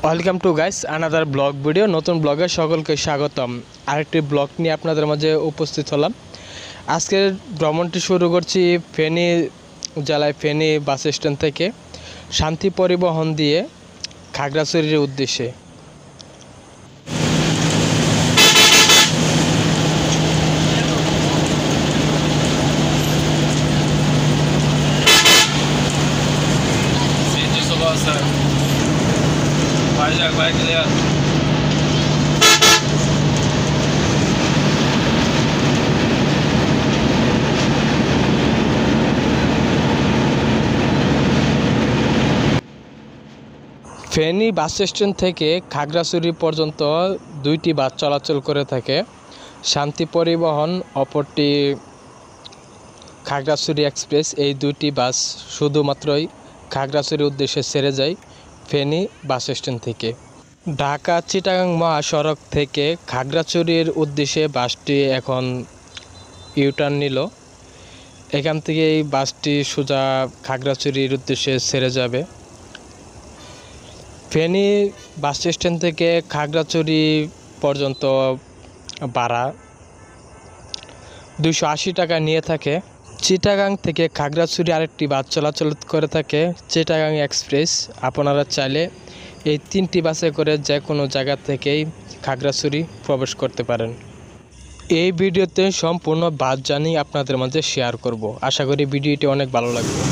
Welcome to guys another blog video. নতুন ব্লগে সকলকে স্বাগতম। আরেকটি ব্লগ নিয়ে আপনাদের মাঝে উপস্থিত হলাম। আজকের ভ্রমণটি শুরু করছি ফেনী জেলায় ফেনী বাস স্ট্যান্ড থেকে শান্তি পরিবহন দিয়ে খাগড়াছড়ির উদ্দেশ্যে। ফেনী বাস স্ট্যান্ড থেকে খাগড়াছড়ি পর্যন্ত দুইটি বাস চলাচল করে থাকে। শান্তি পরিবহন, অপরটি খাগড়াছড়ি এক্সপ্রেস। এই দুইটি বাস শুধুমাত্রই খাগড়াছড়ির উদ্দেশ্যে ছেড়ে যায় ফেনী বাস স্ট্যান্ড থেকে। ঢাকা চিটাগাং মহাসড়ক থেকে খাগড়াছড়ির উদ্দেশ্যে বাসটি এখন ইউটার্ন নিল। এখান থেকে এই বাসটি সোজা খাগড়াছড়ির উদ্দেশ্যে ছেড়ে যাবে। ফেনী বাস স্ট্যান্ড থেকে খাগড়াছড়ি পর্যন্ত ভাড়া 280 টাকা নিয়ে থাকে। চিটাগাং থেকে খাগড়াছড়ি আরেকটি বাস চলাচল করে থাকে, চিটাগাং এক্সপ্রেস। আপনারা চাইলে এই তিনটি বাসে করে যে কোনো জায়গা থেকেই খাগড়াছড়ি প্রবেশ করতে পারেন। এই ভিডিওতে সম্পূর্ণ বাস জার্নি আপনাদের মাঝে শেয়ার করব। আশা করি ভিডিওটি অনেক ভালো লাগবে।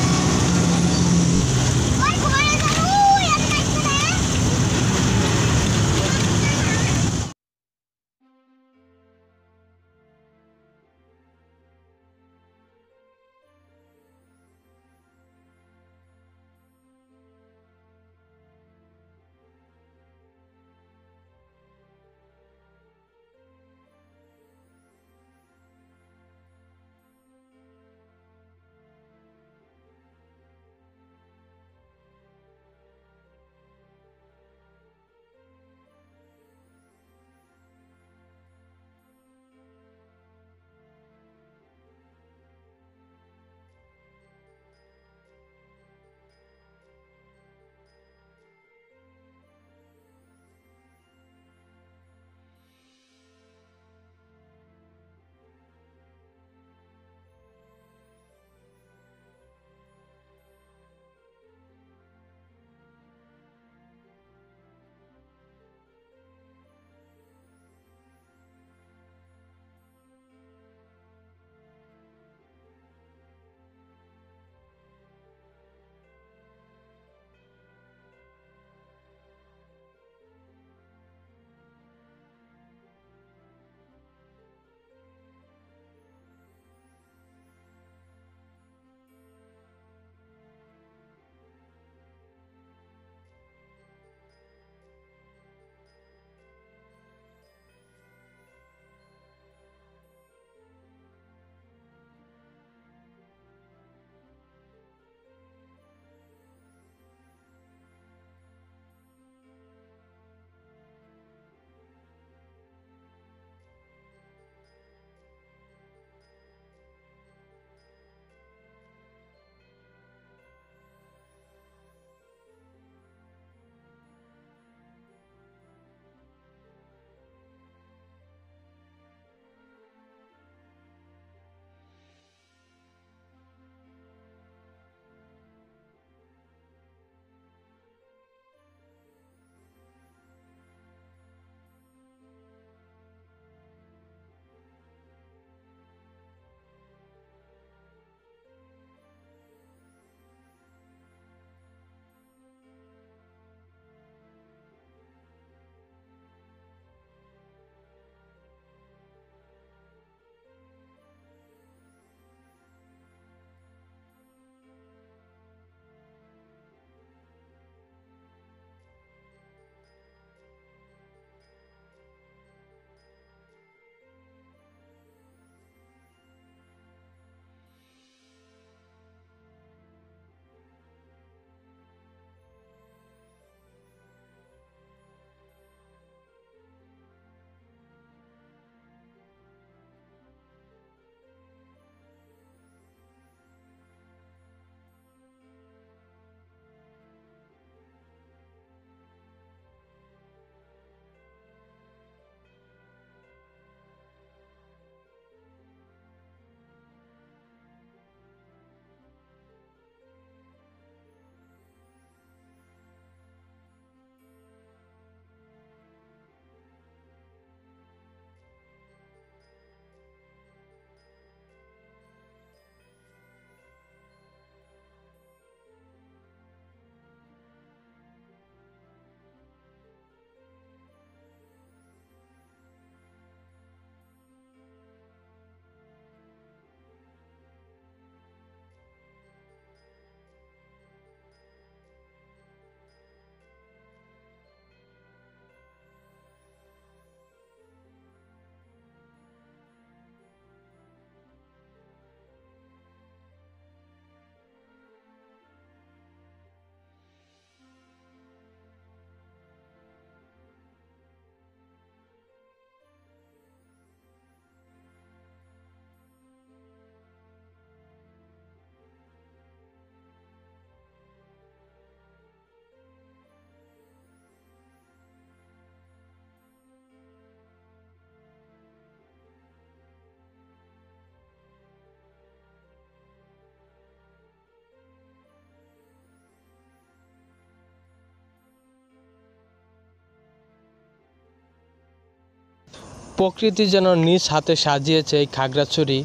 প্রকৃতি যেন নিজ হাতে সাজিয়েছে এই খাগড়াছড়ি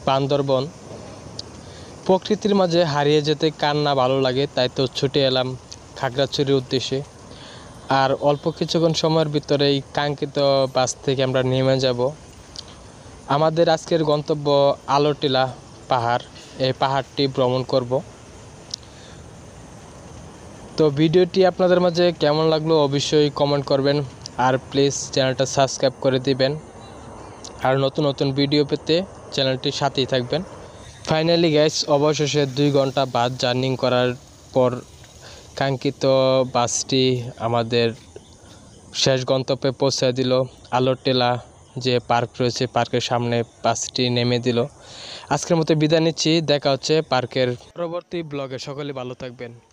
বান্দরবন। প্রকৃতির মাঝে হারিয়ে যেতে কার না ভালো লাগে, তাই তো ছুটে এলাম খাগড়াছড়ির উদ্দেশ্যে। আর অল্প কিছুক্ষণ সময়ের ভিতরেই কাঙ্ক্ষিত বাস থেকে আমরা নেমে যাব। আমাদের আজকের গন্তব্য আলোটিলা পাহাড়। এই পাহাড়টি ভ্রমণ করব। তো ভিডিওটি আপনাদের মাঝে কেমন লাগলো অবশ্যই কমেন্ট করবেন, আর প্লিজ চ্যানেলটা সাবস্ক্রাইব করে দিবেন। আর নতুন নতুন ভিডিও পেতে চ্যানেলটির সাথেই থাকবেন। ফাইনালি গাইস, অবশেষে 2 ঘন্টা বাস জার্নি করার পর কাঙ্ক্ষিত বাসটি আমাদের শেষ গন্তব্যে পৌঁছে দিল। আলোটিলা যে পার্ক রয়েছে, পার্কের সামনে বাসটি নেমে দিল। আজকের মতো বিদায় নিচ্ছি, দেখা হচ্ছে পার্কের পরবর্তী ব্লগে। সকলে ভালো থাকবেন।